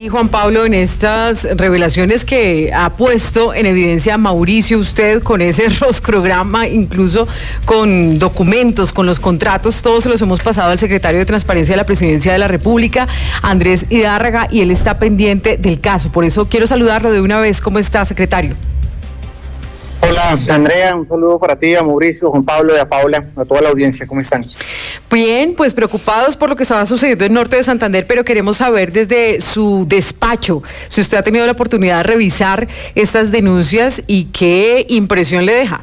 Y Juan Pablo, en estas revelaciones que ha puesto en evidencia Mauricio, usted con ese roscrograma, incluso con documentos, con los contratos, todos se los hemos pasado al secretario de Transparencia de la Presidencia de la República, Andrés Hidárraga, y él está pendiente del caso. Por eso quiero saludarlo de una vez. ¿Cómo está, secretario? Hola, Andrea, un saludo para ti, a Mauricio, Juan Pablo y a Paula, a toda la audiencia. ¿Cómo están? Bien, pues preocupados por lo que estaba sucediendo en Norte de Santander, pero queremos saber desde su despacho si usted ha tenido la oportunidad de revisar estas denuncias y qué impresión le deja.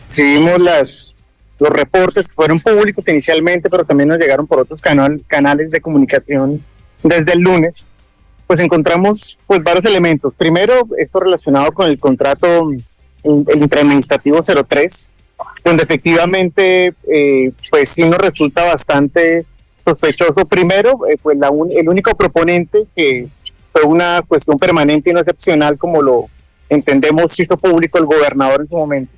Recibimos los reportes que fueron públicos inicialmente, pero también nos llegaron por otros canales de comunicación desde el lunes. Pues encontramos varios elementos. Primero, esto relacionado con el contrato, el interadministrativo 03, donde efectivamente pues sí nos resulta bastante sospechoso. Primero, el único proponente, que fue una cuestión permanente y no excepcional, como lo entendemos, hizo público el gobernador en su momento,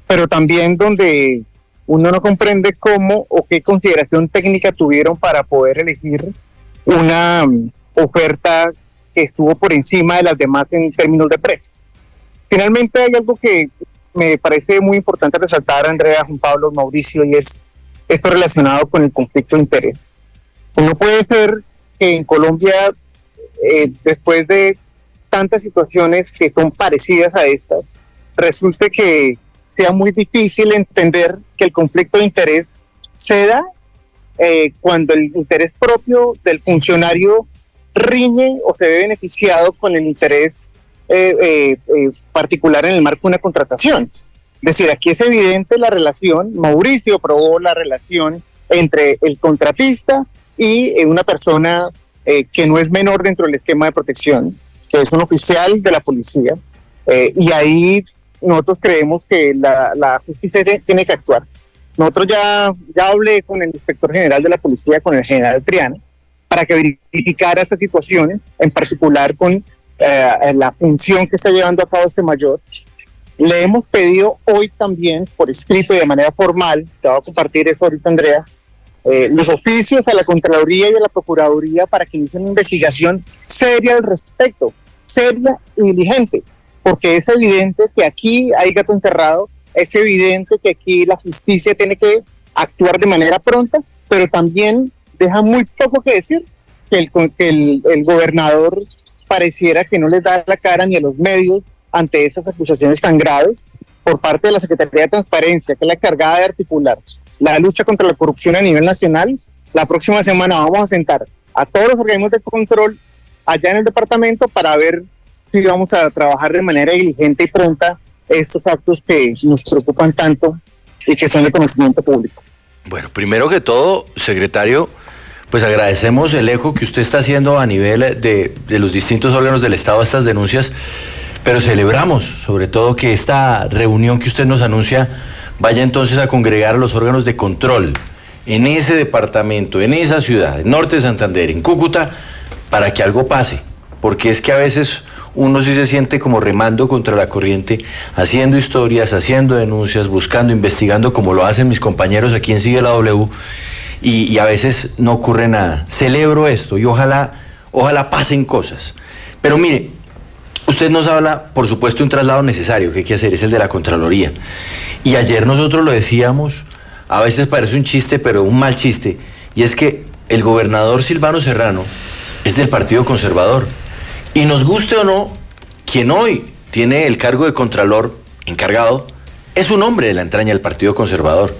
pero también donde uno no comprende cómo o qué consideración técnica tuvieron para poder elegir una oferta que estuvo por encima de las demás en términos de precio. Finalmente hay algo que me parece muy importante resaltar, Andrea, Juan Pablo, Mauricio, y es esto relacionado con el conflicto de interés. No puede ser que en Colombia, después de tantas situaciones que son parecidas a estas, resulte que sea muy difícil entender que el conflicto de interés se da cuando el interés propio del funcionario riñe o se ve beneficiado con el interés particular en el marco de una contratación. Es decir, aquí es evidente la relación. Mauricio probó la relación entre el contratista y una persona que no es menor dentro del esquema de protección, que es un oficial de la policía, y ahí nosotros creemos que la justicia tiene que actuar. Nosotros ya hablé con el inspector general de la policía, con el general Triana, para que verificara esas situaciones, en particular con la función que está llevando a cabo este mayor. Le hemos pedido hoy también, por escrito y de manera formal, te voy a compartir eso ahorita, Andrea, los oficios a la Contraloría y a la Procuraduría para que inicien una investigación seria al respecto, seria y diligente, porque es evidente que aquí hay gato encerrado, es evidente que aquí la justicia tiene que actuar de manera pronta, pero también deja muy poco que decir que el gobernador pareciera que no les da la cara ni a los medios ante esas acusaciones tan graves por parte de la Secretaría de Transparencia, que es la encargada de articular la lucha contra la corrupción a nivel nacional. La próxima semana vamos a sentar a todos los organismos de control allá en el departamento para ver si vamos a trabajar de manera diligente y pronta estos actos que nos preocupan tanto y que son de conocimiento público. Bueno, primero que todo, secretario, pues agradecemos el eco que usted está haciendo a nivel de los distintos órganos del Estado a estas denuncias, pero celebramos sobre todo que esta reunión que usted nos anuncia vaya entonces a congregar a los órganos de control en ese departamento, en esa ciudad, en Norte de Santander, en Cúcuta, para que algo pase, porque es que a veces uno sí se siente como remando contra la corriente, haciendo historias, haciendo denuncias, buscando, investigando, como lo hacen mis compañeros aquí en Sigue la W, y a veces no ocurre nada. Celebro esto y ojalá pasen cosas. Pero mire, usted nos habla, por supuesto, de un traslado necesario que hay que hacer, es el de la Contraloría. Y ayer nosotros lo decíamos, a veces parece un chiste, pero un mal chiste, y es que el gobernador Silvano Serrano es del Partido Conservador. Y nos guste o no, quien hoy tiene el cargo de Contralor encargado es un hombre de la entraña del Partido Conservador.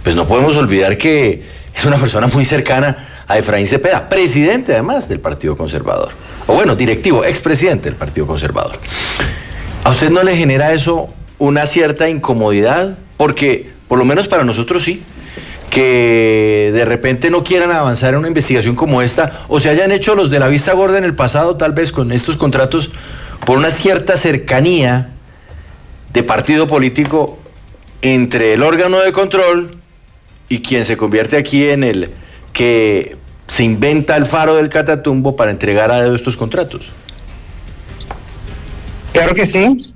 Pues no podemos olvidar que es una persona muy cercana a Efraín Cepeda, presidente además del Partido Conservador. O bueno, directivo, expresidente del Partido Conservador. ¿A usted no le genera eso una cierta incomodidad? Porque, por lo menos para nosotros sí, que de repente no quieran avanzar en una investigación como esta, o se hayan hecho los de la vista gorda en el pasado, tal vez con estos contratos, por una cierta cercanía de partido político entre el órgano de control y quien se convierte aquí en el que se inventa el faro del Catatumbo para entregar a dedo estos contratos. Claro que sí.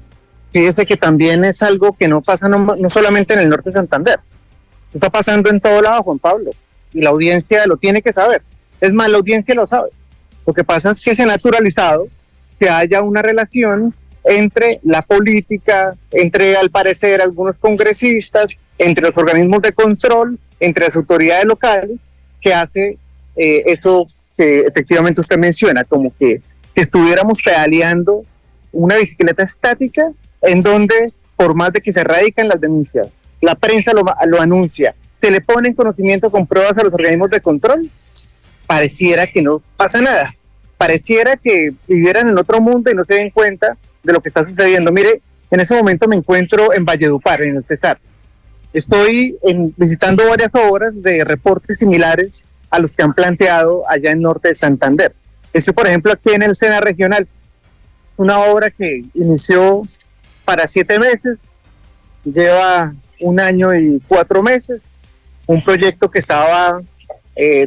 Fíjese que también es algo que no pasa no solamente en el norte de Santander. Está pasando en todo lado, Juan Pablo, y la audiencia lo tiene que saber. Es más, la audiencia lo sabe. Lo que pasa es que se ha naturalizado que haya una relación entre la política, entre, al parecer, algunos congresistas, entre los organismos de control, entre las autoridades locales, que hace eso que efectivamente usted menciona, como que estuviéramos pedaleando una bicicleta estática en donde, por más de que se radican las denuncias, la prensa lo anuncia, se le pone en conocimiento con pruebas a los organismos de control, pareciera que no pasa nada. Pareciera que vivieran en otro mundo y no se den cuenta de lo que está sucediendo. Mire, en ese momento me encuentro en Valledupar, en el Cesar. Estoy visitando varias obras de reportes similares a los que han planteado allá en norte de Santander. Estoy, por ejemplo, aquí en el SENA regional, una obra que inició para 7 meses, lleva 1 año y 4 meses, un proyecto que estaba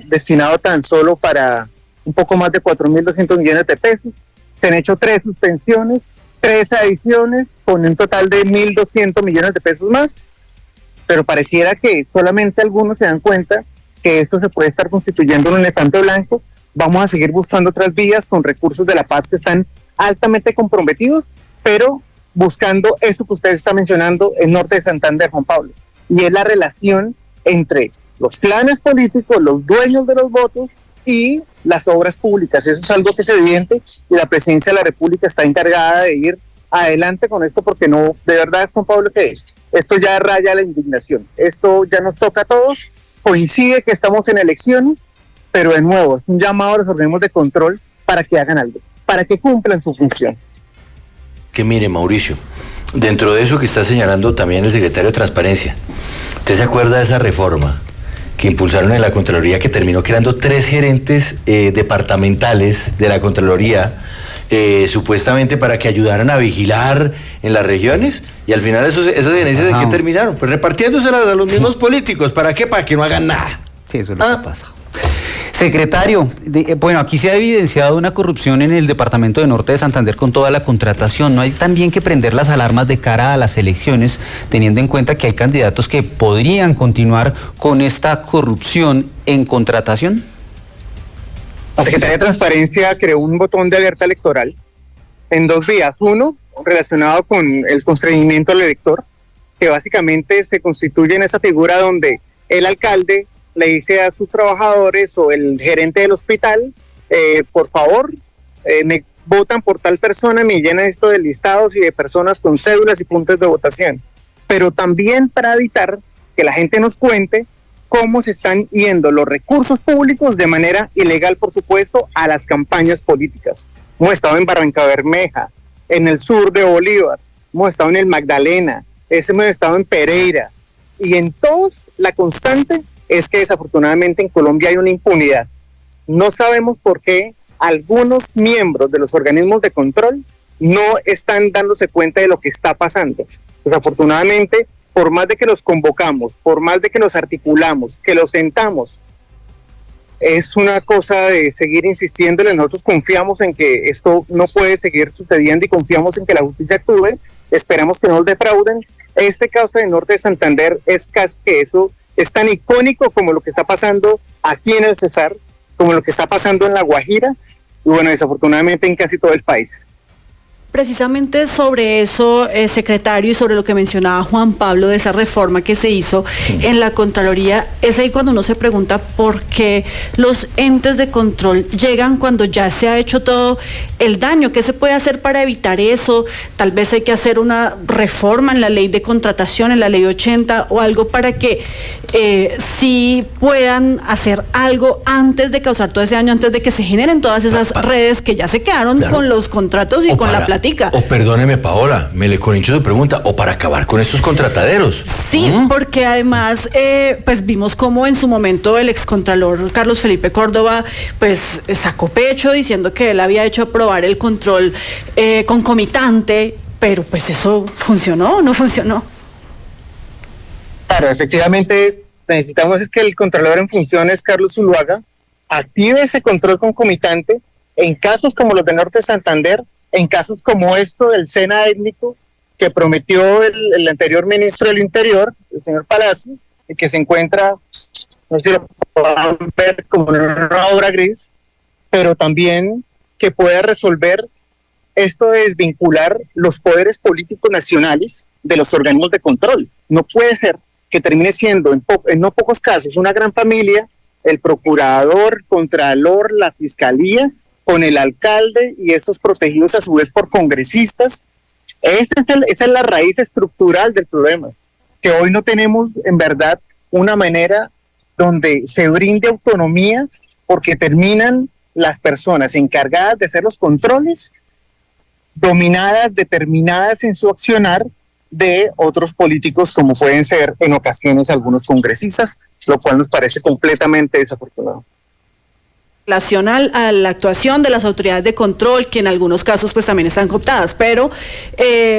destinado tan solo para un poco más de 4.200 millones de pesos. Se han hecho 3 suspensiones, 3 adiciones, con un total de 1.200 millones de pesos más, pero pareciera que solamente algunos se dan cuenta que esto se puede estar constituyendo en un elefante blanco. Vamos a seguir buscando otras vías con recursos de la paz que están altamente comprometidos, pero buscando esto que usted está mencionando en norte de Santander, Juan Pablo, y es la relación entre los clanes políticos, los dueños de los votos y las obras públicas. Eso es algo que es evidente y la presidencia de la República está encargada de ir adelante con esto, porque no, de verdad, Juan Pablo, que esto ya raya la indignación. Esto ya nos toca a todos. Coincide que estamos en elecciones, pero de nuevo es un llamado a los organismos de control para que hagan algo, para que cumplan su función. Que mire, Mauricio, dentro de eso que está señalando también el secretario de Transparencia, ¿usted se acuerda de esa reforma que impulsaron en la Contraloría, que terminó creando 3 gerentes departamentales de la Contraloría, supuestamente para que ayudaran a vigilar en las regiones? Y al final esas gerencias, ¿en qué terminaron? Pues repartiéndoselas a los mismos políticos. ¿Para qué? Para que no hagan nada. Sí, eso es lo que pasa. Secretario, bueno, aquí se ha evidenciado una corrupción en el departamento de Norte de Santander con toda la contratación. ¿No hay también que prender las alarmas de cara a las elecciones, teniendo en cuenta que hay candidatos que podrían continuar con esta corrupción en contratación? La Secretaría de Transparencia creó un botón de alerta electoral en 2 vías. Uno, relacionado con el constreñimiento al elector, que básicamente se constituye en esa figura donde el alcalde le dice a sus trabajadores o el gerente del hospital, por favor, me votan por tal persona, me llenan esto de listados y de personas con cédulas y puntos de votación. Pero también para evitar que la gente nos cuente cómo se están yendo los recursos públicos de manera ilegal, por supuesto, a las campañas políticas. Hemos estado en Barranca Bermeja, en el sur de Bolívar, hemos estado en el Magdalena, hemos estado en Pereira, y en todos la constante es que desafortunadamente en Colombia hay una impunidad. No sabemos por qué algunos miembros de los organismos de control no están dándose cuenta de lo que está pasando. Desafortunadamente, por más de que los convocamos, por más de que los articulamos, que los sentamos, es una cosa de seguir insistiéndole. Nosotros confiamos en que esto no puede seguir sucediendo y confiamos en que la justicia actúe. Esperamos que no nos defrauden. Este caso de Norte de Santander es casi que eso, es tan icónico como lo que está pasando aquí en el Cesar, como lo que está pasando en La Guajira, y bueno, desafortunadamente en casi todo el país. Precisamente sobre eso, secretario, y sobre lo que mencionaba Juan Pablo de esa reforma que se hizo en la Contraloría, es ahí cuando uno se pregunta por qué los entes de control llegan cuando ya se ha hecho todo el daño. ¿Qué se puede hacer para evitar eso? Tal vez hay que hacer una reforma en la ley de contratación, en la ley 80 o algo para que sí puedan hacer algo antes de causar todo ese daño, antes de que se generen todas esas redes que ya se quedaron con los contratos y con la platica. O perdóneme, Paola, me le corrincho su pregunta, o para acabar con estos contrataderos. Sí, porque además, pues vimos cómo en su momento el excontralor Carlos Felipe Córdoba, pues sacó pecho diciendo que él había hecho aprobar el control concomitante, pero pues eso funcionó o no funcionó. Claro, efectivamente necesitamos es que el controlador en funciones, Carlos Zuluaga, active ese control concomitante en casos como los de Norte de Santander, en casos como esto del SENA étnico que prometió el anterior ministro del Interior, el señor Palacios, que se encuentra, no sé si lo puedan ver como una obra gris, pero también que pueda resolver esto de desvincular los poderes políticos nacionales de los organismos de control. No puede ser que termine siendo en no pocos casos una gran familia, el procurador, contralor, la fiscalía, con el alcalde y estos protegidos a su vez por congresistas. Esa es la raíz estructural del problema, que hoy no tenemos en verdad una manera donde se brinde autonomía, porque terminan las personas encargadas de hacer los controles dominadas, determinadas en su accionar de otros políticos, como pueden ser en ocasiones algunos congresistas, lo cual nos parece completamente desafortunado. Relación a la actuación de las autoridades de control, que en algunos casos pues también están cooptadas, pero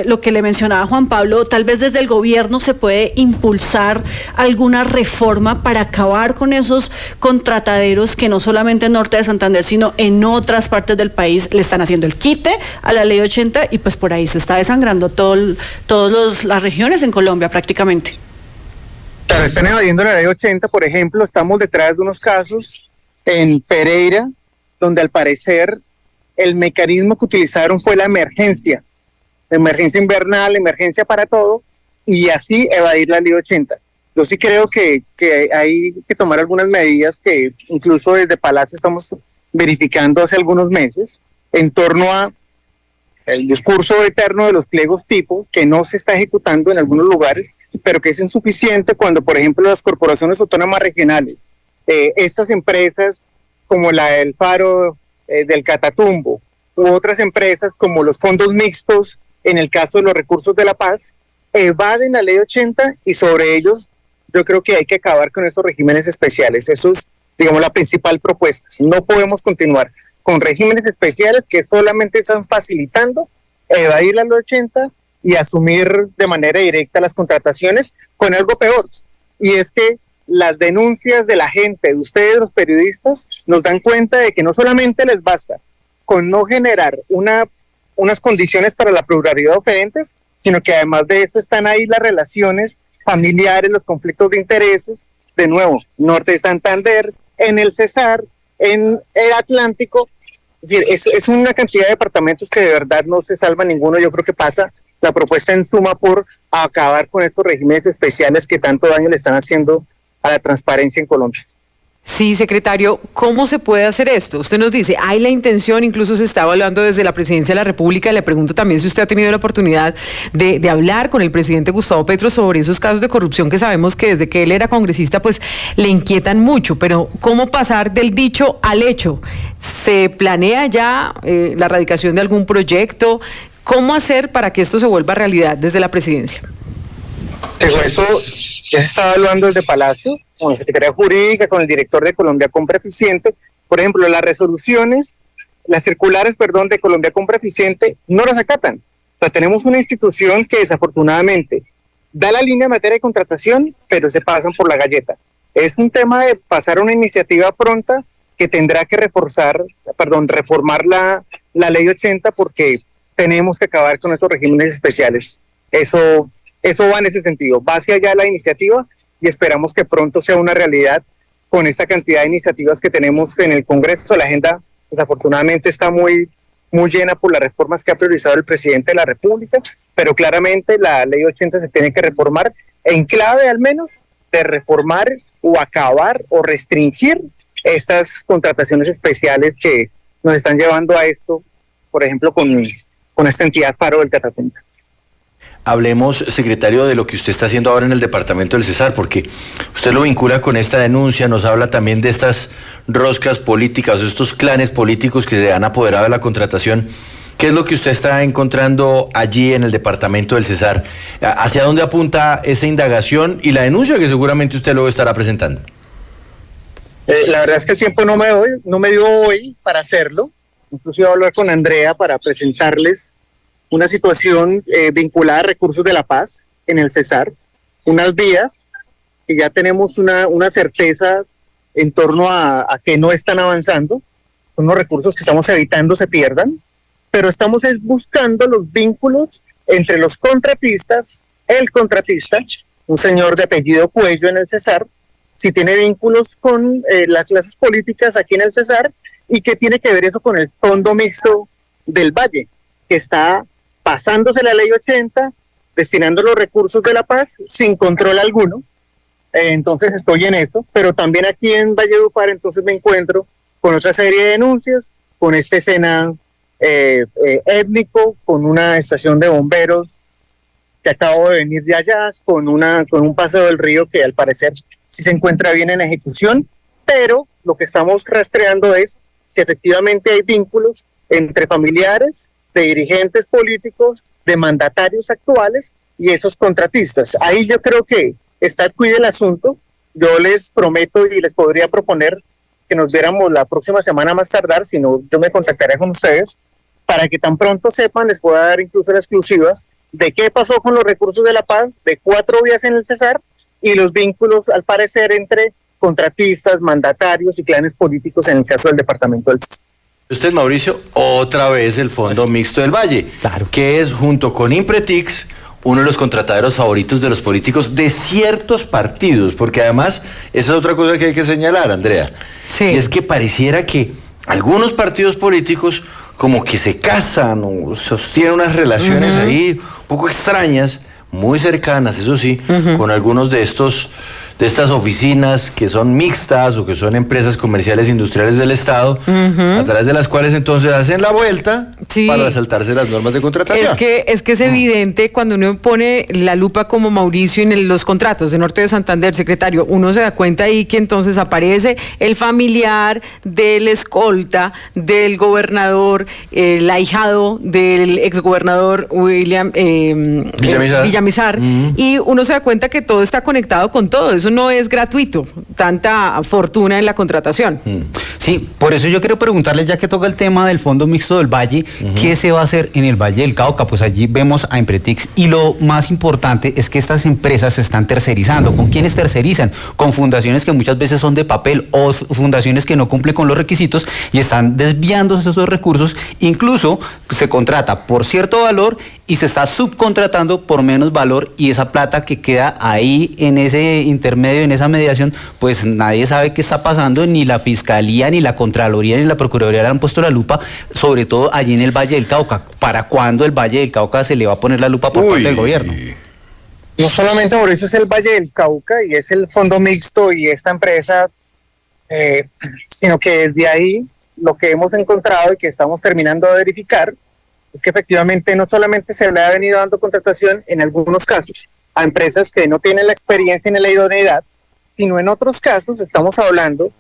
lo que le mencionaba Juan Pablo, tal vez desde el gobierno se puede impulsar alguna reforma para acabar con esos contrataderos que no solamente en Norte de Santander, sino en otras partes del país le están haciendo el quite a la ley 80 y pues por ahí se está desangrando todas las regiones en Colombia prácticamente. Claro, están evadiendo la ley 80, por ejemplo, estamos detrás de unos casos en Pereira, donde al parecer el mecanismo que utilizaron fue la emergencia invernal, emergencia para todo, y así evadir la ley 80. Yo sí creo que hay que tomar algunas medidas que incluso desde Palacio estamos verificando hace algunos meses, en torno a el discurso eterno de los pliegos tipo, que no se está ejecutando en algunos lugares, pero que es insuficiente cuando, por ejemplo, las corporaciones autónomas regionales, estas empresas como la del Faro del Catatumbo, u otras empresas como los fondos mixtos, en el caso de los recursos de la paz, evaden la ley 80 y sobre ellos yo creo que hay que acabar con esos regímenes especiales. Eso es, digamos, la principal propuesta. No podemos continuar con regímenes especiales que solamente están facilitando evadir la ley 80 y asumir de manera directa las contrataciones, con algo peor, y es que las denuncias de la gente, de ustedes los periodistas, nos dan cuenta de que no solamente les basta con no generar unas condiciones para la pluralidad de oferentes, sino que además de eso están ahí las relaciones familiares, los conflictos de intereses, de nuevo, Norte de Santander, en el Cesar, en el Atlántico. Es decir, es una cantidad de departamentos que de verdad no se salva ninguno. Yo creo que pasa la propuesta en suma por acabar con estos regímenes especiales que tanto daño le están haciendo a la transparencia en Colombia. Sí, secretario, ¿cómo se puede hacer esto? Usted nos dice, hay la intención, incluso se está evaluando desde la Presidencia de la República. Le pregunto también si usted ha tenido la oportunidad de hablar con el presidente Gustavo Petro sobre esos casos de corrupción que sabemos que desde que él era congresista pues le inquietan mucho, pero ¿cómo pasar del dicho al hecho? ¿Se planea ya la radicación de algún proyecto? ¿Cómo hacer para que esto se vuelva realidad desde la Presidencia? Eso ya se está evaluando desde Palacio, con la Secretaría Jurídica, con el director de Colombia Compra Eficiente. Por ejemplo, las circulares de Colombia Compra Eficiente no las acatan. O sea, tenemos una institución que desafortunadamente da la línea en materia de contratación, pero se pasan por la galleta. Es un tema de pasar una iniciativa pronta que tendrá que reformar la ley 80, porque tenemos que acabar con estos regímenes especiales. Eso va en ese sentido, va hacia allá la iniciativa y esperamos que pronto sea una realidad con esta cantidad de iniciativas que tenemos en el Congreso. La agenda desafortunadamente está muy llena por las reformas que ha priorizado el presidente de la República, pero claramente la ley 80 se tiene que reformar en clave al menos de reformar o acabar o restringir estas contrataciones especiales que nos están llevando a esto, por ejemplo con esta entidad Faro del Catatumbo. Hablemos, secretario, de lo que usted está haciendo ahora en el departamento del Cesar, porque usted lo vincula con esta denuncia, nos habla también de estas roscas políticas, estos clanes políticos que se han apoderado de la contratación. ¿Qué es lo que usted está encontrando allí en el departamento del Cesar? ¿Hacia dónde apunta esa indagación y la denuncia que seguramente usted luego estará presentando? La verdad es que el tiempo no me dio hoy para hacerlo. Incluso iba a hablar con Andrea para presentarles una situación vinculada a recursos de la paz en el Cesar, unas vías que ya tenemos una certeza en torno a que no están avanzando, son los recursos que estamos evitando se pierdan, pero estamos buscando los vínculos entre los contratistas, el contratista, un señor de apellido Cuello en el Cesar, si tiene vínculos con las clases políticas aquí en el Cesar y qué tiene que ver eso con el fondo mixto del Valle, que está pasándose la ley 80, destinando los recursos de la paz sin control alguno. Entonces estoy en eso, pero también aquí en Valledupar entonces me encuentro con otra serie de denuncias, con esta escena étnico, con una estación de bomberos que acabo de venir de allá, con un paseo del río que al parecer sí se encuentra bien en ejecución, pero lo que estamos rastreando es si efectivamente hay vínculos entre familiares de dirigentes políticos, de mandatarios actuales y esos contratistas. Ahí yo creo que está el cuide el asunto. Yo les prometo y les podría proponer que nos viéramos la próxima semana más tardar, si no yo me contactaré con ustedes para que tan pronto sepan, les pueda dar incluso la exclusiva de qué pasó con los recursos de la paz, de 4 vías en el Cesar y los vínculos al parecer entre contratistas, mandatarios y clanes políticos en el caso del departamento del Cesar. Usted, Mauricio, otra vez el Fondo Mixto del Valle, Claro. que es junto con Impretix uno de los contrataderos favoritos de los políticos de ciertos partidos, porque además esa es otra cosa que hay que señalar, Andrea. Sí. Y es que pareciera que algunos partidos políticos como que se casan o sostienen unas relaciones ahí un poco extrañas, muy cercanas, eso sí, con algunos de estas oficinas que son mixtas o que son empresas comerciales industriales del Estado, a través de las cuales entonces hacen la vuelta Sí. para saltarse las normas de contratación. Es que es evidente cuando uno pone la lupa como Mauricio en los contratos de Norte de Santander, secretario, uno se da cuenta ahí que entonces aparece el familiar del escolta, del gobernador, el ahijado del exgobernador William Villamizar, y uno se da cuenta que todo está conectado con todo. Eso no es gratuito, tanta fortuna en la contratación. Sí, por eso yo quiero preguntarles, ya que toca el tema del Fondo Mixto del Valle, ¿qué se va a hacer en el Valle del Cauca? Pues allí vemos a Impretix y lo más importante es que estas empresas se están tercerizando. ¿Con quiénes tercerizan? Con fundaciones que muchas veces son de papel o fundaciones que no cumplen con los requisitos y están desviándose esos recursos. Incluso se contrata por cierto valor y se está subcontratando por menos valor, y esa plata que queda ahí en ese intermedio, en esa mediación, pues nadie sabe qué está pasando, ni la Fiscalía, ni la Contraloría, ni la Procuraduría le han puesto la lupa, sobre todo allí en el Valle del Cauca. ¿Para cuándo el Valle del Cauca se le va a poner la lupa por parte del gobierno? No solamente por eso es el Valle del Cauca y es el Fondo Mixto y esta empresa, sino que desde ahí lo que hemos encontrado y que estamos terminando de verificar es que efectivamente no solamente se le ha venido dando contratación en algunos casos a empresas que no tienen la experiencia ni la idoneidad, sino en otros casos estamos hablando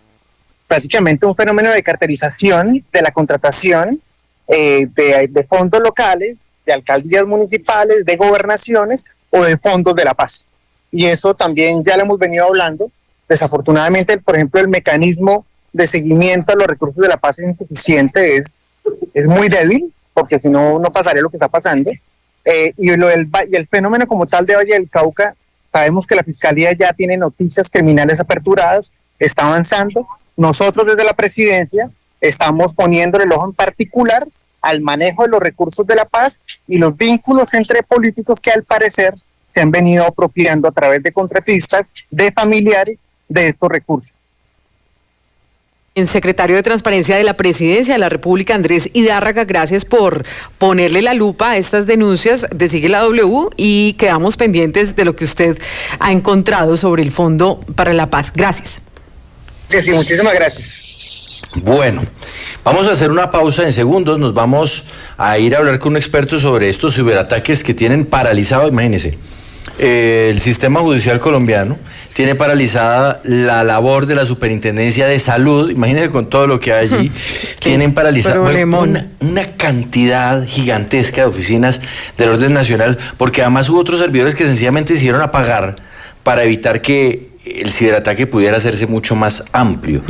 prácticamente un fenómeno de carterización de la contratación de fondos locales, de alcaldías municipales, de gobernaciones o de fondos de la paz. Y eso también ya lo hemos venido hablando. Desafortunadamente, por ejemplo, el mecanismo de seguimiento a los recursos de la paz es insuficiente, es muy débil, porque si no, no pasaría lo que está pasando. Y el fenómeno como tal de Valle del Cauca, sabemos que la Fiscalía ya tiene noticias criminales aperturadas, está avanzando. Nosotros desde la presidencia estamos poniéndole el ojo en particular al manejo de los recursos de la paz y los vínculos entre políticos que al parecer se han venido apropiando a través de contratistas, de familiares de estos recursos. El secretario de Transparencia de la Presidencia de la República, Andrés Hidárraga, gracias por ponerle la lupa a estas denuncias de Sigue la W, y quedamos pendientes de lo que usted ha encontrado sobre el Fondo para la Paz. Gracias. Sí, muchísimas gracias. Bueno, vamos a hacer una pausa en segundos, nos vamos a ir a hablar con un experto sobre estos ciberataques que tienen paralizado, imagínense, el sistema judicial colombiano, tiene paralizada la labor de la Superintendencia de Salud, imagínense con todo lo que hay allí, tienen paralizada una cantidad gigantesca de oficinas del orden nacional, porque además hubo otros servidores que sencillamente se hicieron apagar para evitar que el ciberataque pudiera hacerse mucho más amplio.